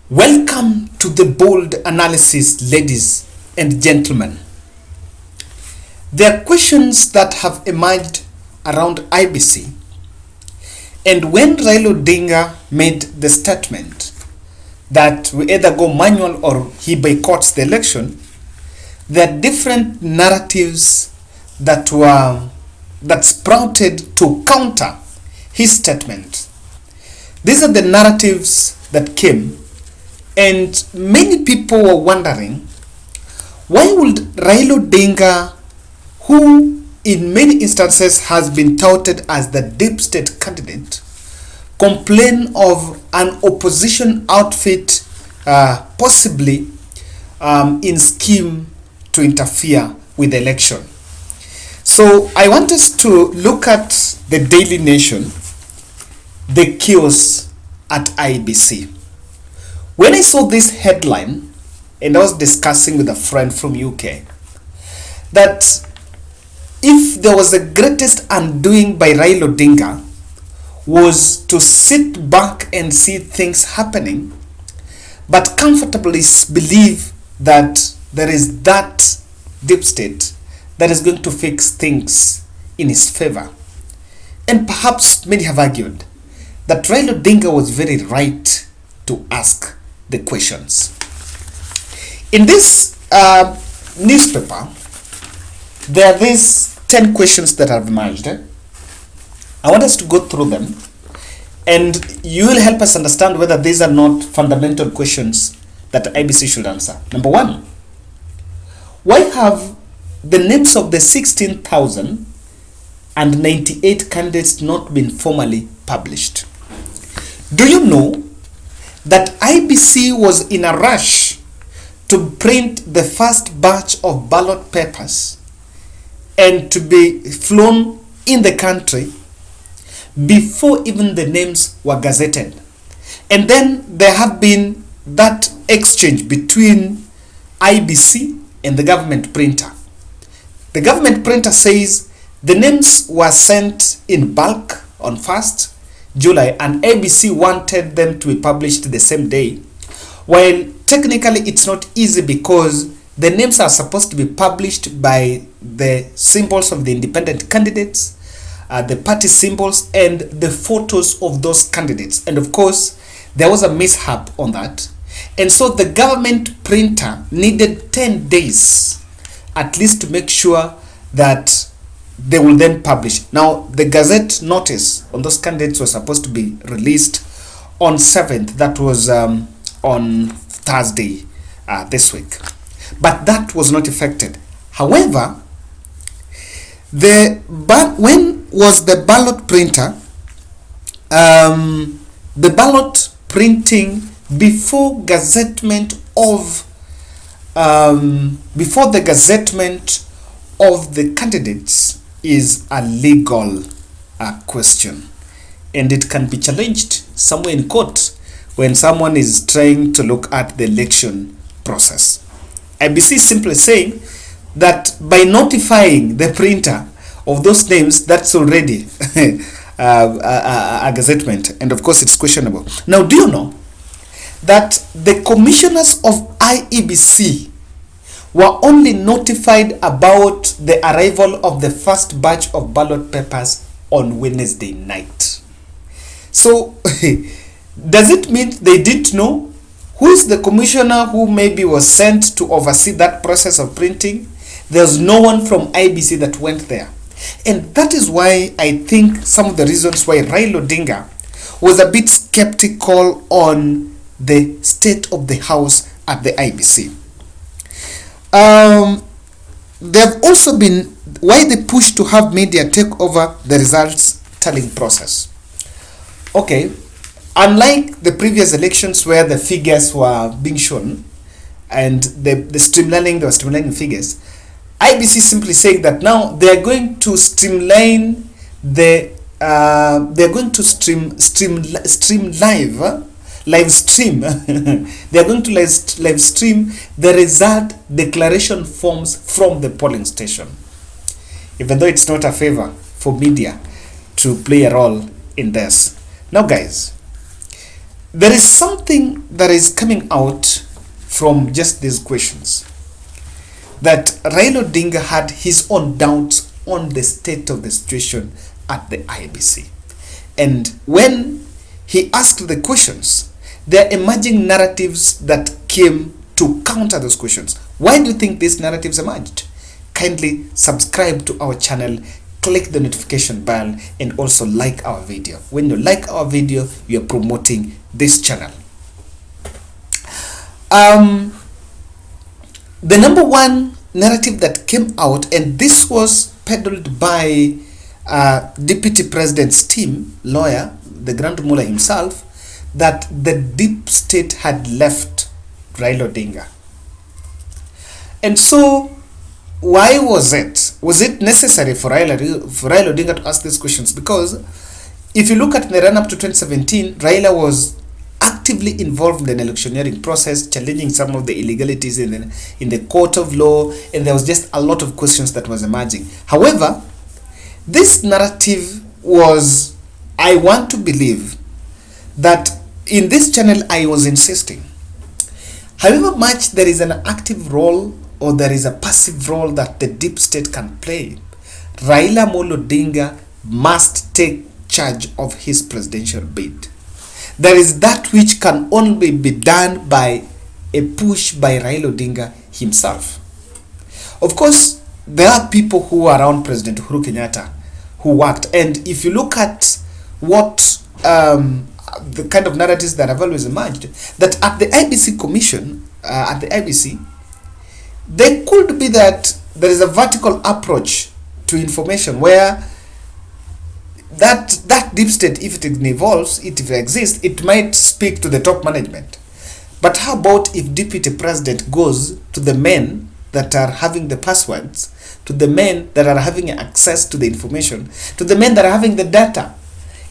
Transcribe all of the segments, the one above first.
Welcome to the bold analysis, ladies and gentlemen. There are questions that have emerged around IEBC, and when Raila Odinga made the statement that we either go manual or he boycotts the election, there are different narratives that sprouted to counter his statement. These are the narratives that came. And many people were wondering, why would Raila Odinga, who in many instances has been touted as the deep state candidate, complain of an opposition outfit possibly in scheme to interfere with the election? So I want us to look at the Daily Nation, the chaos at IEBC. When I saw this headline, and I was discussing with a friend from UK, that if there was the greatest undoing by Raila Odinga was to sit back and see things happening, but comfortably believe that there is that deep state that is going to fix things in his favor. And perhaps many have argued that Raila Odinga was very right to ask the questions. In this newspaper, there are these 10 questions that have emerged. I want us to go through them, and you will help us understand whether these are not fundamental questions that IEBC should answer. Number one, why have the names of the 16,098 candidates not been formally published? Do you know that IEBC was in a rush to print the first batch of ballot papers and to be flown in the country before even the names were gazetted? And then there have been that exchange between IEBC and the government printer. The government printer says the names were sent in bulk on 1st July, and IEBC wanted them to be published the same day, while technically it's not easy because the names are supposed to be published by the symbols of the independent candidates, the party symbols, and the photos of those candidates. And of course, there was a mishap on that. And so the government printer needed 10 days at least to make sure that they will then publish. Now, the Gazette notice on those candidates was supposed to be released on 7th. That was on Thursday this week. But that was not effected. However, when was the ballot printer, the ballot printing before the gazettement of the candidates is a legal question, and it can be challenged somewhere in court when someone is trying to look at the election process. IEBC is simply saying that by notifying the printer of those names, that's already a gazettement, and of course it's questionable. Now, do you know that the commissioners of IEBC were only notified about the arrival of the first batch of ballot papers on Wednesday night? So, does it mean they didn't know? Who is the commissioner who maybe was sent to oversee that process of printing? There's no one from IEBC that went there. And that is why I think some of the reasons why Raila Odinga was a bit skeptical on the state of the house at the IEBC. There have also been why they push to have media take over the results tallying process. Okay, unlike the previous elections where the figures were being shown and they were streamlining figures, IEBC simply saying that now they are going to streamline they are going to stream live stream they are going to live stream the result declaration forms from the polling station, even though it's not a favor for media to play a role in this. Now guys, there is something that is coming out from just these questions, that Raila Odinga had his own doubts on the state of the situation at the IEBC. And when he asked the questions, there are emerging narratives that came to counter those questions. Why do you think these narratives emerged? Kindly subscribe to our channel, click the notification bell, and also like our video. When you like our video, you are promoting this channel. The number one narrative that came out, and this was peddled by Deputy President's team, lawyer, the Grand Mullah himself, that the deep state had left Raila Odinga. And so, why was it? Was it necessary for Raila Odinga to ask these questions? Because if you look at the run-up to 2017, Raila was actively involved in the electioneering process, challenging some of the illegalities in the court of law, and there was just a lot of questions that was emerging. However, this narrative was, I want to believe that in this channel I was insisting, however much there is an active role or there is a passive role that the deep state can play, Raila Odinga must take charge of his presidential bid. There is that which can only be done by a push by Raila Odinga himself. Of course, there are people who are around President Uhuru Kenyatta who worked, and if you look at what the kind of narratives that have always emerged, that at the IEBC commission, there could be that there is a vertical approach to information where that deep state, if it evolves, if it exists, it might speak to the top management. But how about if Deputy President goes to the men that are having the passwords, to the men that are having access to the information, to the men that are having the data?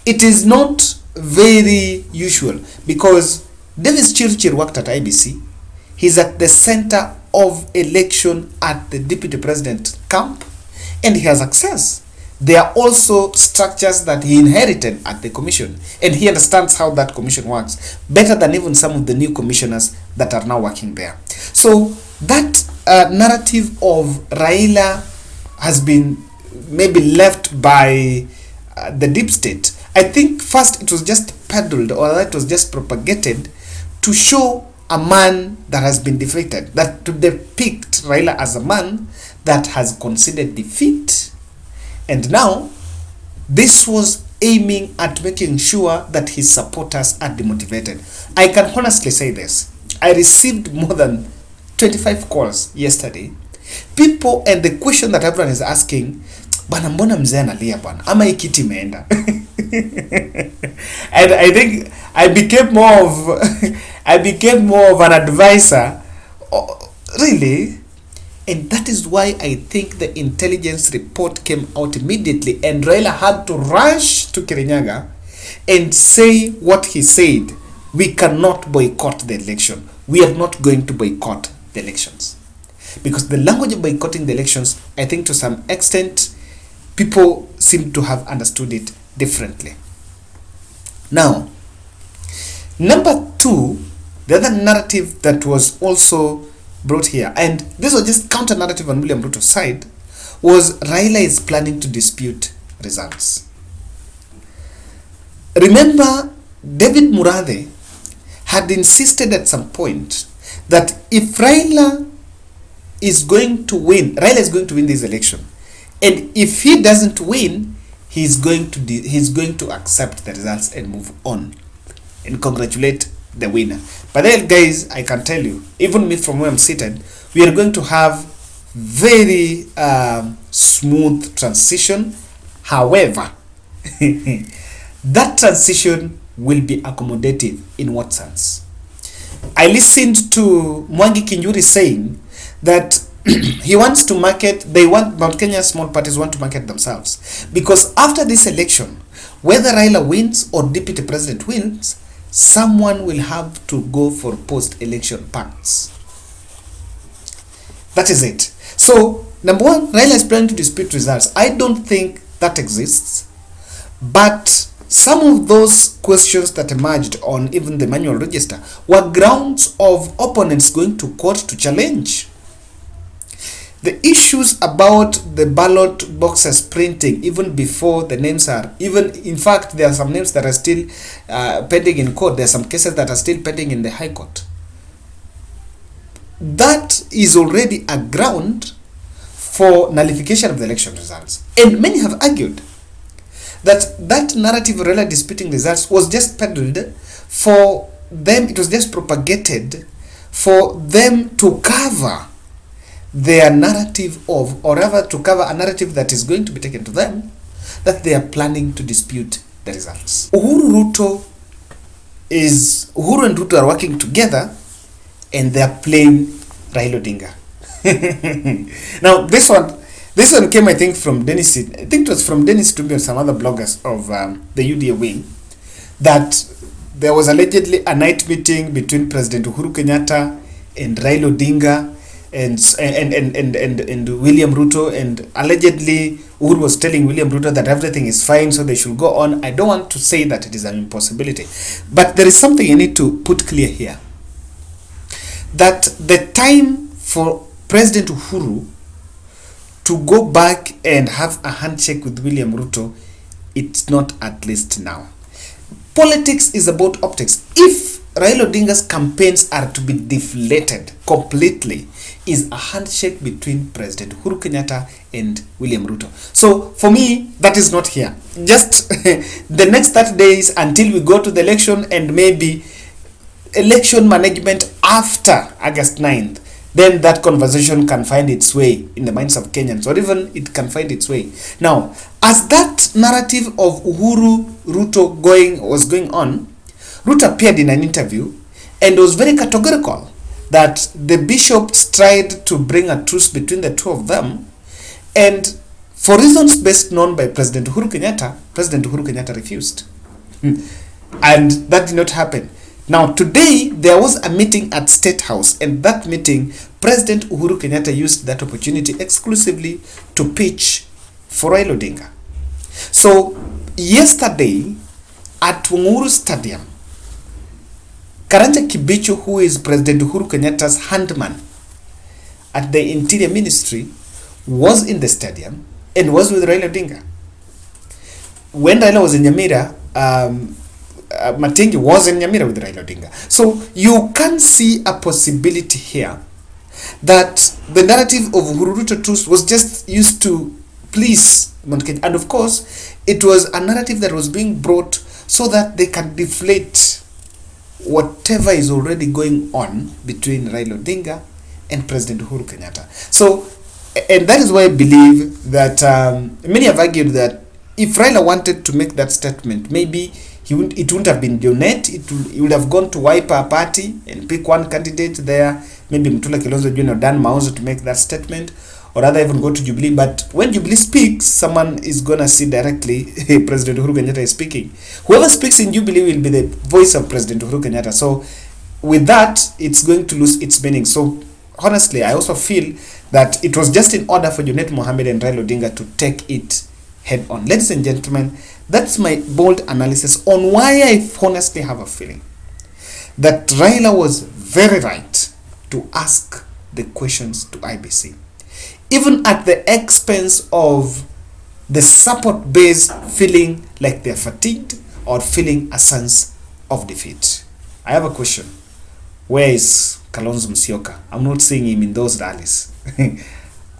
It is not very usual, because Davis Chirchir worked at IEBC. He's at the center of election at the Deputy President camp, and he has access. There are also structures that he inherited at the commission, and he understands how that commission works better than even some of the new commissioners that are now working there. So that narrative of Raila has been maybe left by the deep state. I think first it was just peddled, or it was just propagated to show a man that has been defeated, that to depict Raila as a man that has conceded defeat. And now, this was aiming at making sure that his supporters are demotivated. I can honestly say this. I received more than 25 calls yesterday. People, and the question that everyone is asking, bana mbona mzee analia bana, ama hii kiti imeenda? And I think I became more of an advisor, really. And that is why I think the intelligence report came out immediately, and Raila had to rush to Kirinyaga and say what he said. We cannot boycott the election. We are not going to boycott the elections. Because the language of boycotting the elections, I think to some extent, people seem to have understood it differently. Now, number two, the other narrative that was also brought here, and this was just counter narrative on William Ruto's side, was Raila is planning to dispute results. Remember, David Murathe had insisted at some point that if Raila is going to win, Raila is going to win this election, and if he doesn't win, he's going to accept the results and move on and congratulate the winner. But then, guys, I can tell you, even me from where I'm seated, we are going to have very smooth transition. However, that transition will be accommodative. In what sense? I listened to Mwangi Kinjuri saying that he wants to market, Mount Kenya small parties want to market themselves. Because after this election, whether Raila wins or Deputy President wins, someone will have to go for post-election pacts. That is it. So, number one, Raila is planning to dispute results. I don't think that exists. But some of those questions that emerged on even the manual register were grounds of opponents going to court to challenge. The issues about the ballot boxes printing, even before the names are, even in fact, there are some names that are still pending in court. There are some cases that are still pending in the High Court. That is already a ground for nullification of the election results. And many have argued that that narrative of Raila disputing results was just peddled for them, it was just propagated for them to cover their narrative of, or rather to cover a narrative that is going to be taken to them, that they are planning to dispute the results. Uhuru and Ruto are working together and they are playing Raila Odinga. Now this one came, I think, from Dennis. I think it was from Dennis Tumbi and some other bloggers of the UDA wing, that there was allegedly a night meeting between President Uhuru Kenyatta and Raila Odinga and William Ruto, and allegedly Uhuru was telling William Ruto that everything is fine, so they should go on. I don't want to say that it is an impossibility, but there is something you need to put clear here, that the time for President Uhuru to go back and have a handshake with William Ruto, it's not, at least now. Politics is about optics. If Raila Odinga's campaigns are to be deflated completely, is a handshake between President Uhuru Kenyatta and William Ruto. So for me, that is not here. Just the next 30 days until we go to the election, and maybe election management after August 9th, then that conversation can find its way in the minds of Kenyans, or even it can find its way. Now, as that narrative of Uhuru Ruto was going on, Ruto appeared in an interview and was very categorical that the bishops tried to bring a truce between the two of them, and for reasons best known by President Uhuru Kenyatta refused. And that did not happen. Now today, there was a meeting at State House, and that meeting, President Uhuru Kenyatta used that opportunity exclusively to pitch for Raila Odinga. So yesterday at Uhuru Stadium, Karanja Kibicho, who is President Uhuru Kenyatta's handman at the Interior Ministry, was in the stadium and was with Raila Odinga. When Raila was in Nyamira, Matengi was in Nyamira with Raila Odinga. So you can see a possibility here that the narrative of Uhuru Ruto truce was just used to please Mount Kenya. And of course, it was a narrative that was being brought so that they can deflate whatever is already going on between Raila Odinga and President Uhuru Kenyatta. So, and that is why I believe that many have argued that if Raila wanted to make that statement, maybe it wouldn't have been Jonet. He would have gone to Wiper Party and pick one candidate there, maybe Mutula Kilonzo Jr. or Dan Mauzo, to make that statement, or rather even go to Jubilee. But when Jubilee speaks, someone is going to see directly President Uhuru Kenyatta is speaking. Whoever speaks in Jubilee will be the voice of President Uhuru Kenyatta. So with that, it's going to lose its meaning. So honestly, I also feel that it was just in order for Junet Mohammed and Raila Odinga to take it head on. Ladies and gentlemen, that's my bold analysis on why I honestly have a feeling that Raila was very right to ask the questions to IEBC, even at the expense of the support base feeling like they're fatigued or feeling a sense of defeat. I have a question. Where is Kalonzo Musyoka? I'm not seeing him in those rallies.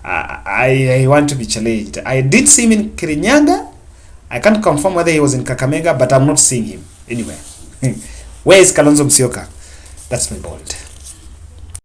I want to be challenged. I did see him in Kirinyaga. I can't confirm whether he was in Kakamega, but I'm not seeing him anywhere. Where is Kalonzo Musyoka? That's my bold.